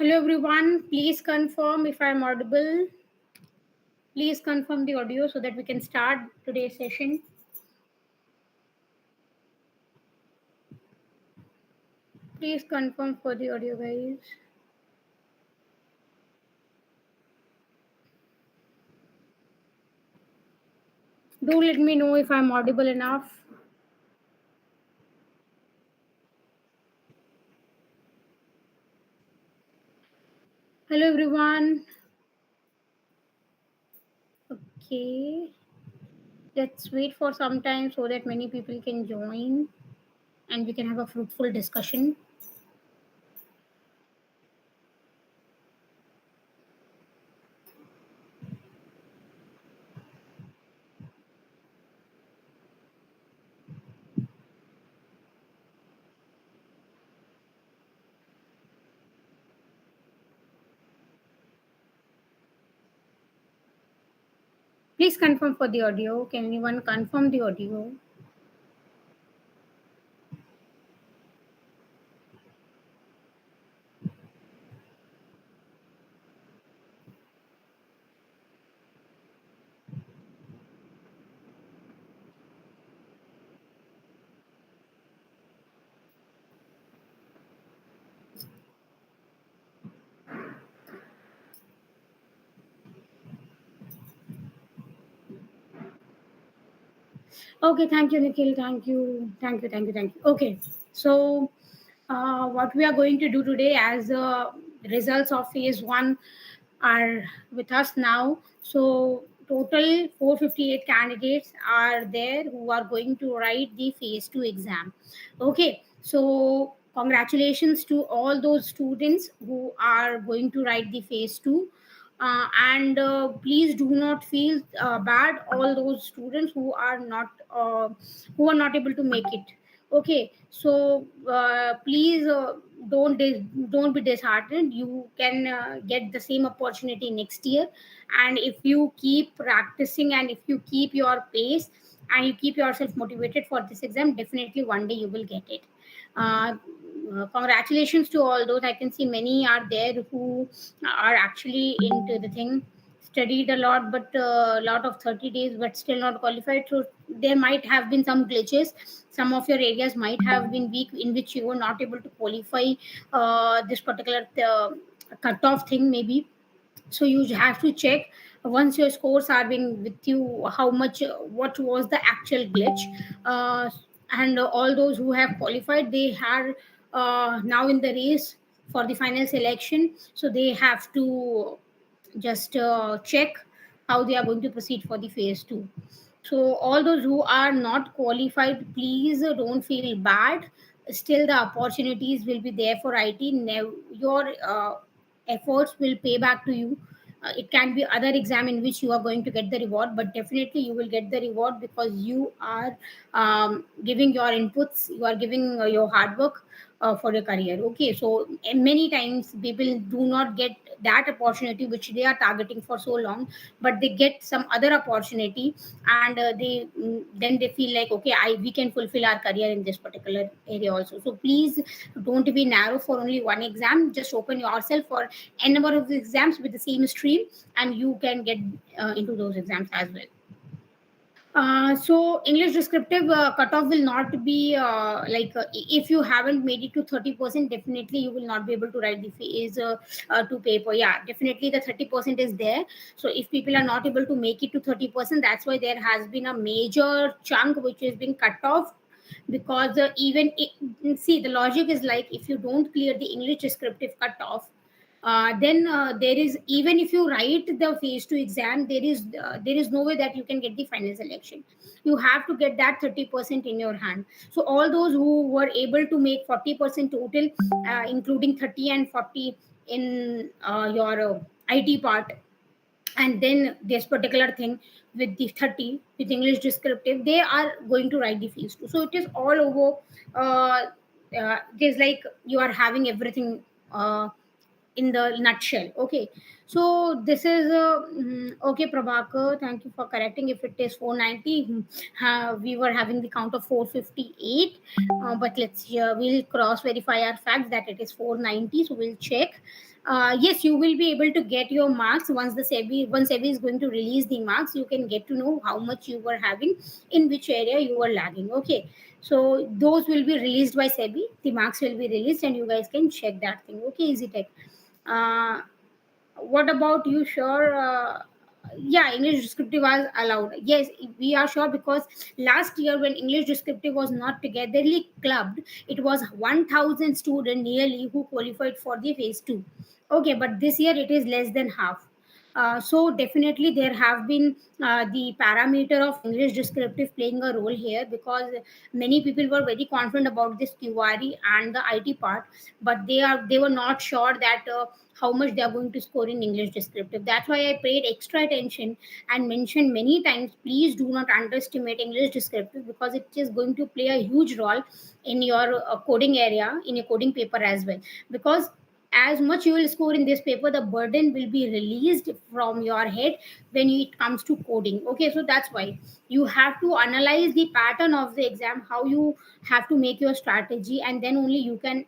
Hello everyone, please confirm if I'm audible. Please confirm the audio so that we can start today's session. Please confirm for the audio, guys. Do let me know if I'm audible enough. Hello everyone. Okay, let's wait for some time so that many people can join and we can have a fruitful discussion. Please confirm for the audio. Can anyone confirm the audio? Okay, thank you, Nikhil. Thank you. Okay, so what we are going to do today, as results of phase one are with us now. So, total 458 candidates are there who are going to write the phase two exam. Okay, so congratulations to all those students who are going to write the phase two, and please do not feel bad all those students who are not able to make it. Okay, so please don't be disheartened. You can get the same opportunity next year, and if you keep practicing and if you keep your pace and you keep yourself motivated for this exam, definitely one day you will get it. uh, Congratulations to all those. I can see many are there who are actually into the thing, studied a lot, but a lot of 30 days, but still not qualified. So there might have been some glitches. Some of your areas might have been weak in which you were not able to qualify this particular cutoff thing, maybe. So you have to check once your scores are being with you how much what was the actual glitch. uh, and all those who have qualified, they are now in the race for the final selection, so they have to just check how they are going to proceed for the phase 2. So all those who are not qualified, please don't feel bad. Still the opportunities will be there for it. Your efforts will pay back to you. It can be other exam in which you are going to get the reward, but definitely you will get the reward because you are giving your inputs, you are giving your hard work for your career. Okay, so many times people do not get that opportunity which they are targeting for so long, but they get some other opportunity, and then they feel like, okay, I we can fulfill our career in this particular area also. So please don't be narrow for only one exam. Just open yourself for a number of exams with the same stream, and you can get into those exams as well. So English descriptive cutoff will not be if you haven't made it to 30%, definitely you will not be able to write the phase to paper. Yeah, definitely the 30% is there. So if people are not able to make it to 30%, that's why there has been a major chunk which has been cut off. Because see, the logic is like, if you don't clear the English descriptive cutoff, then there is, even if you write the phase 2 exam, there is no way that you can get the final selection. You have to get that 30% in your hand. So all those who were able to make 40% total, including 30 and 40 in your IT part, and then this particular thing with the 30 with English descriptive, they are going to write the phase 2. So it is all over. It is like you are having everything in the nutshell. Okay, so this is okay, Prabhakar, thank you for correcting. If it is 490, we were having the count of 458, but we'll cross verify our facts that it is 490, so we'll check. Yes, you will be able to get your marks once the SEBI is going to release the marks. You can get to know how much you were having, in which area you were lagging. Okay, so those will be released by SEBI. The marks will be released, and you guys can check that thing. Okay, easy tech. Uh, what about you? Sure. Yeah, English descriptive was allowed. Yes, we are sure, because last year when English descriptive was not togetherly clubbed, it was 1,000 students nearly who qualified for the phase 2. Okay, but this year it is less than half. So definitely there have been the parameter of English descriptive playing a role here, because many people were very confident about this QRE and the IT part, but they were not sure that how much they are going to score in English descriptive. That's why I paid extra attention and mentioned many times, please do not underestimate English descriptive, because it is going to play a huge role in your coding area, in your coding paper as well. Because as much you will score in this paper, the burden will be released from your head when it comes to coding. Okay, so that's why you have to analyze the pattern of the exam, how you have to make your strategy, and then only you can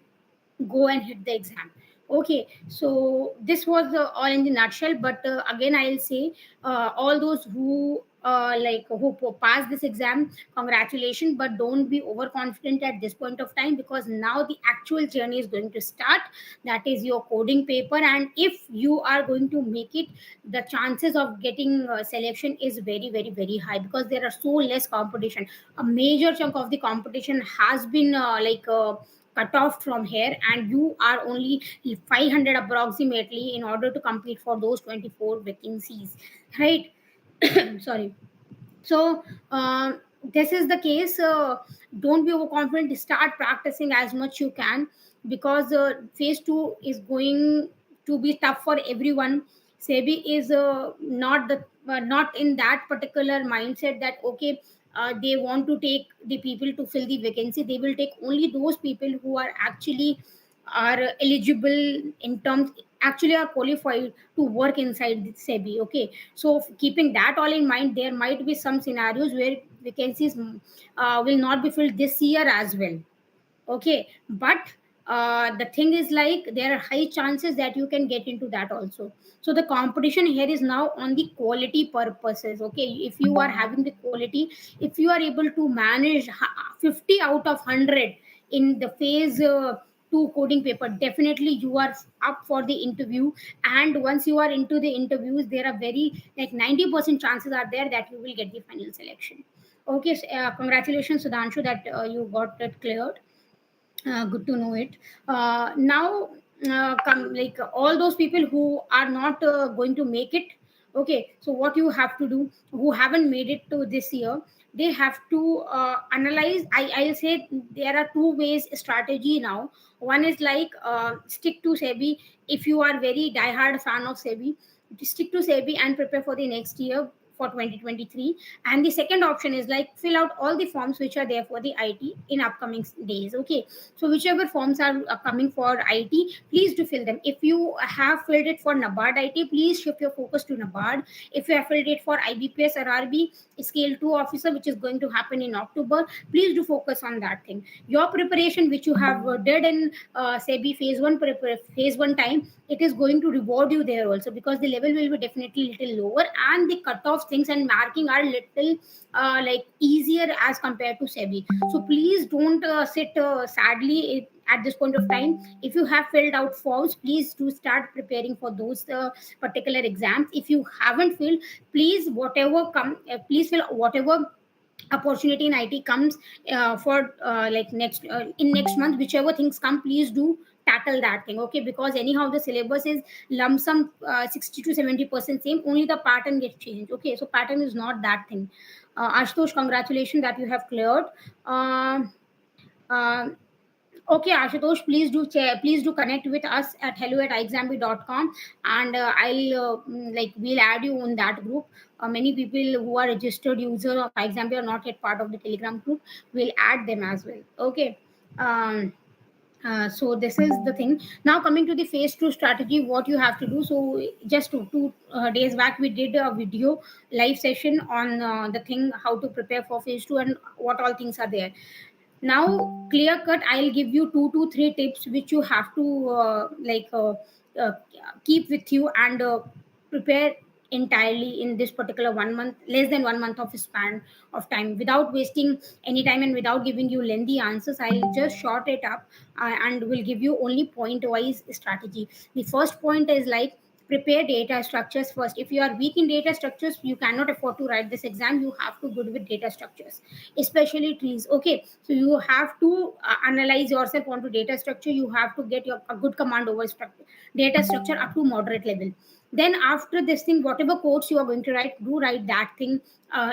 go and hit the exam. Okay, so this was all in the nutshell, but again I'll say, all those who pass this exam, congratulations, but don't be overconfident at this point of time, because now the actual journey is going to start. That is your coding paper, and if you are going to make it, the chances of getting selection is very very very high, because there are so less competition. A major chunk of the competition has been cut off from here, and you are only 500 approximately in order to compete for those 24 vacancies, right? Sorry. So this is the case. Don't be overconfident, start practicing as much you can, because phase 2 is going to be tough for everyone. SEBI is not in that particular mindset that okay, they want to take the people to fill the vacancy. They will take only those people who are actually are eligible, in terms actually are qualified to work inside the SEBI. Okay, so keeping that all in mind, there might be some scenarios where vacancies will not be filled this year as well. Okay, but the thing is, like, there are high chances that you can get into that also. So the competition here is now on the quality purposes. Okay, if you are having the quality, if you are able to manage 50 out of 100 in the phase 2 coding paper, definitely you are up for the interview. And once you are into the interviews, there are very like 90% chances are there that you will get the final selection. Okay, so, congratulations Sudhanshu, that you got it cleared. Good to know it. Now, come like all those people who are not going to make it. Okay, so what you have to do, who haven't made it to this year, they have to analyze. I'll say there are two ways strategy now. One is like stick to SEBI. If you are very diehard fan of SEBI, stick to SEBI and prepare for the next year, for 2023. And the second option is like fill out all the forms which are there for the IT in upcoming days. Okay, so whichever forms are coming for IT, please do fill them. If you have filled it for NABARD IT, please shift your focus to NABARD. If you have filled it for IBPS or RB Scale 2 officer, which is going to happen in October, please do focus on that thing. Your preparation, which you have did in SEBI phase 1 time, it is going to reward you there also, because the level will be definitely little lower, and the cutoff things and marking are little like easier as compared to SEBI. So please don't sit sadly at this point of time. If you have filled out forms, please do start preparing for those particular exams. If you haven't filled, please whatever come, please fill whatever opportunity in IT comes for like next in next month, whichever things come, please do tackle that thing. Okay, because anyhow the syllabus is lump sum 60 to 70% same, only the pattern gets changed. Okay, so pattern is not that thing. Ashutosh, congratulations that you have cleared. Um uh, Okay, Ashutosh, please do connect with us at hello@exambi.com, and we'll add you on that group. Many people who are registered user of Exambi are not yet part of the Telegram group. We'll add them as well. Okay. Um, so this is the thing. Now coming to the phase 2 strategy, what you have to do. So just two days back, we did a video live session on the thing how to prepare for phase 2 and what all things are there. Now clear cut, I'll give you 2 to 3 tips which you have to uh, keep with you and prepare entirely in this particular 1 month, less than 1 month of span of time. Without wasting any time and without giving you lengthy answers, I'll just short it up and will give you only point wise strategy. The first point is like, prepare data structures first. If you are weak in data structures, you cannot afford to write this exam. You have to good with data structures, especially trees. Okay, so you have to analyze yourself onto data structure. You have to get your a good command over structure, data structure up to moderate level. Then after this thing, whatever codes you are going to write, do write that thing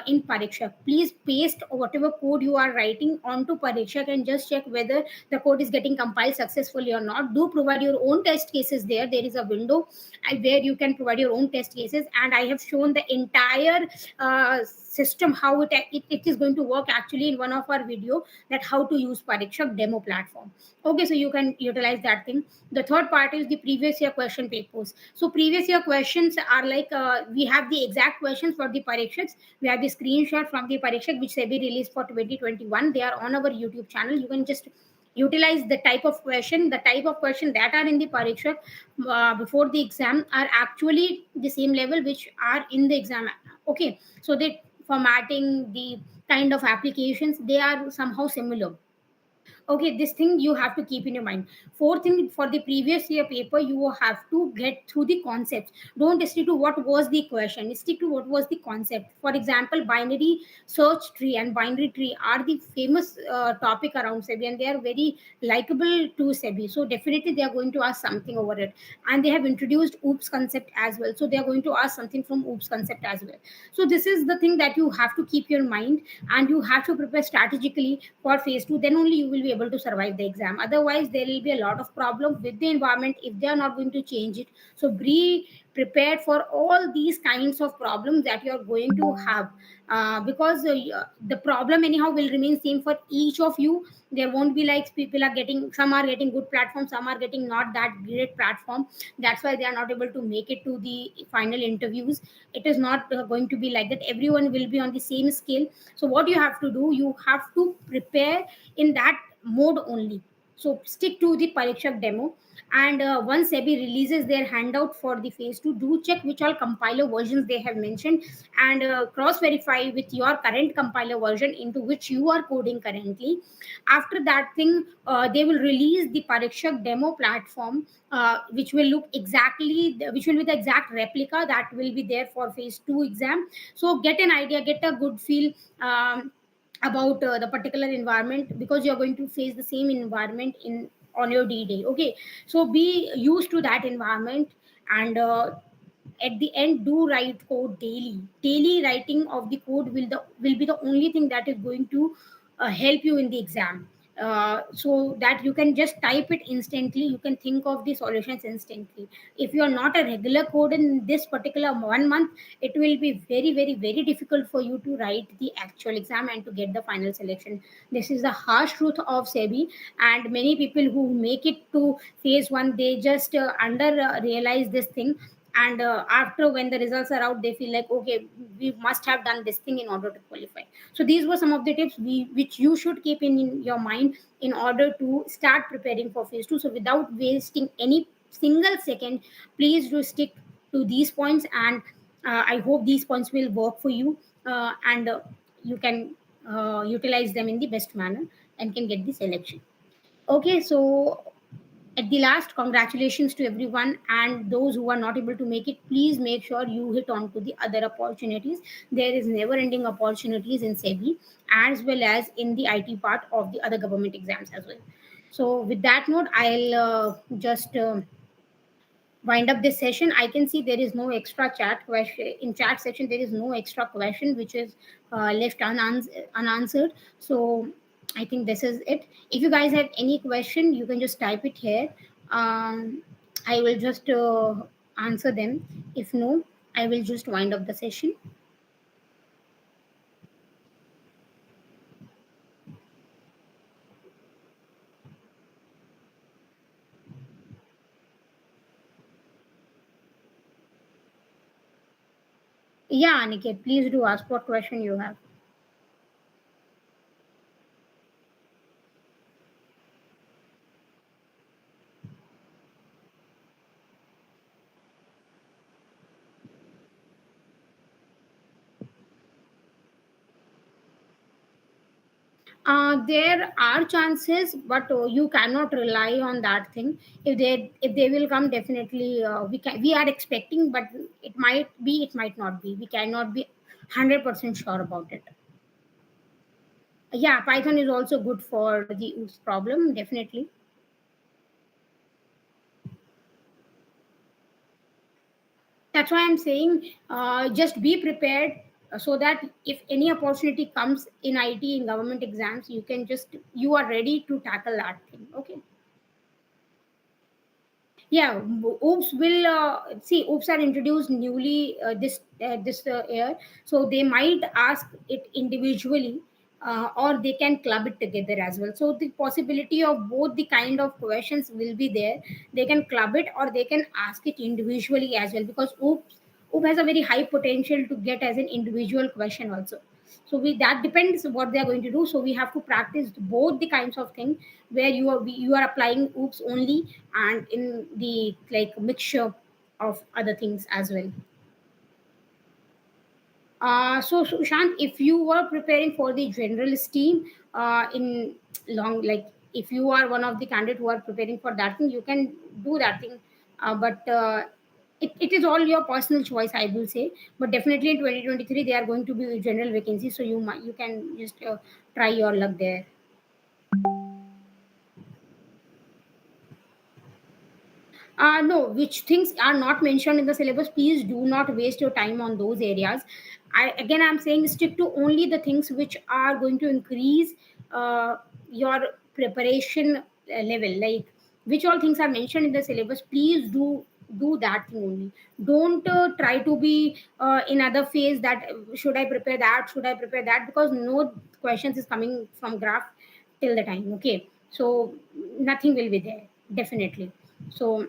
in pariksha. Please paste whatever code you are writing onto pariksha and just check whether the code is getting compiled successfully or not. Do provide your own test cases there. There is a window where you can provide your own test cases, and I have shown the entire system how it is going to work actually in one of our video, that how to use pariksha demo platform. Okay, so you can utilize that thing. The third part is the previous year question papers. So previous year questions are like, we have the exact questions for the parikshas. We have the screenshot from the pariksha which SEBI released for 2021. They are on our YouTube channel. You can just utilize the type of question that are in the pariksha before the exam are actually the same level which are in the exam. Okay, so the formatting, the kind of applications, they are somehow similar. Okay, this thing you have to keep in your mind. Fourth thing, for the previous year paper, you have to get through the concepts. Don't stick to what was the question, stick to what was the concept. For example, binary search tree and binary tree are the famous topic around SEBI, and they are very likable to SEBI. So definitely they are going to ask something over it. And they have introduced oops concept as well, so they are going to ask something from oops concept as well. So this is the thing that you have to keep your mind, and you have to prepare strategically for phase 2. Then only you will be able to survive the exam. Otherwise there will be a lot of problem with the environment if they are not going to change it. So be prepared for all these kinds of problems that you are going to have, because the problem anyhow will remain same for each of you. There won't be like people are getting, some are getting good platform, some are getting not that great platform. That's why they are not able to make it to the final interviews. It is not going to be like that. Everyone will be on the same scale. So what you have to do, you have to prepare in that mode only. So stick to the pariksha demo. And once SEBI releases their handout for the phase 2, do check which all compiler versions they have mentioned, and cross verify with your current compiler version into which you are coding currently. After that thing, they will release the pariksha demo platform, which will look exactly, which will be the exact replica that will be there for phase 2 exam. So get an idea, get a good feel about the particular environment, because you're going to face the same environment in on your D day. Okay, so be used to that environment. And at the end, do write code daily. Daily writing of the code will be the only thing that is going to help you in the exam, so that you can just type it instantly, you can think of the solutions instantly. If you are not a regular code in this particular 1 month, it will be very very very difficult for you to write the actual exam and to get the final selection. This is the harsh truth of SEBI. And many people who make it to phase 1, they just under realize this thing. And after when the results are out, they feel like, okay, we must have done this thing in order to qualify. So these were some of the tips which you should keep in your mind in order to start preparing for phase 2. So without wasting any single second, please do stick to these points. And I hope these points will work for you, and you can utilize them in the best manner and can get the selection. Okay, so at the last, congratulations to everyone, and those who are not able to make it, please make sure you hit on to the other opportunities. There is never ending opportunities in SEBI, as well as in the IT part of the other government exams as well. So with that note, I'll just wind up this session. I can see there is no extra chat question in chat section. There is no extra question which is left unanswered. So I think this is it. If you guys have any question, you can just type it here. I will just answer them. If no, I will just wind up the session. Yeah, Aniket, please do ask what question you have. There are chances, but you cannot rely on that thing. If they will come, definitely we are expecting, but it might be, it might not be. We cannot be 100% sure about it. Yeah, Python is also good for the oops problem, definitely. That's why I'm saying, just be prepared, so that if any opportunity comes in IT, in government exams, you are ready to tackle that thing. Okay. Yeah, oops will see, oops are introduced newly this year, so they might ask it individually, or they can club it together as well. So the possibility of both the kind of questions will be there. They can club it or they can ask it individually as well, because oops has a very high potential to get as an individual question also. So we, that depends what they are going to do. So we have to practice both the kinds of thing, where you are applying oops only, and in the like mixture of other things as well. So Sushant, if you were preparing for the generalist team, in long, like if you are one of the candidates who are preparing for that thing, you can do that thing. But it is all your personal choice, I will say. But definitely in 2023, they are going to be general vacancies, so you can just try your luck there. No, which things are not mentioned in the syllabus, please do not waste your time on those areas. I'm saying stick to only the things which are going to increase your preparation level, like which all things are mentioned in the syllabus. Please do that thing only. Don't try to be in other phase that should I prepare that, should I prepare that, because no questions is coming from graph till the time. Okay, so nothing will be there, definitely. So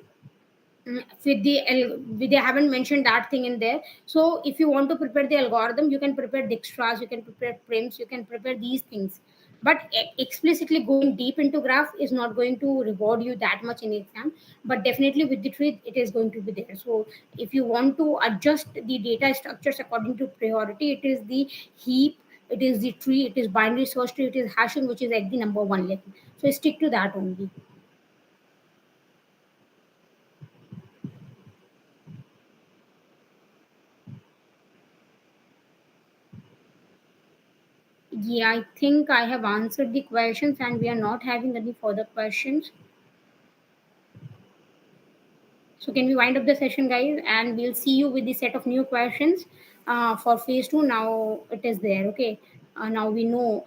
they haven't mentioned that thing in there. So if you want to prepare the algorithm, you can prepare Dijkstra's, you can prepare Prims, you can prepare these things. But explicitly going deep into graph is not going to reward you that much in exam. But definitely with the tree, it is going to be there. So if you want to adjust the data structures according to priority, it is the heap, it is the tree, it is binary search tree, it is hashing, which is at the number one level. So stick to that only. Yeah, I think I have answered the questions and we are not having any further questions. So, can we wind up the session, guys? And we'll see you with the set of new questions for phase two. Now it is there. Okay. Now we know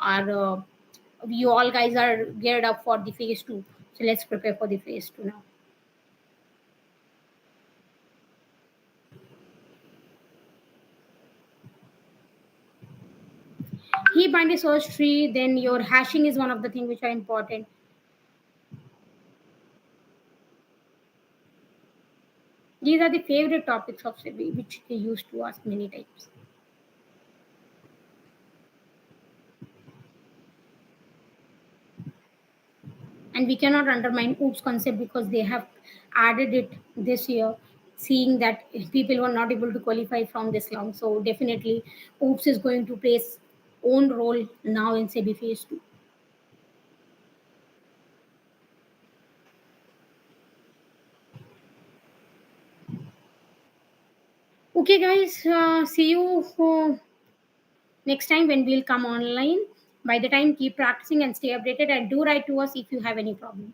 you all guys are geared up for the phase two. So, let's prepare for the phase two now. Heap and a search tree, then your hashing is one of the things which are important. These are the favorite topics of SEBI, which they used to ask many times. And we cannot undermine oops concept because they have added it this year, seeing that people were not able to qualify from this long. So definitely oops is going to play its own role now in SEBI phase 2. Okay guys, see you for next time when we'll come online. By the time, keep practicing and stay updated, and do write to us if you have any problem.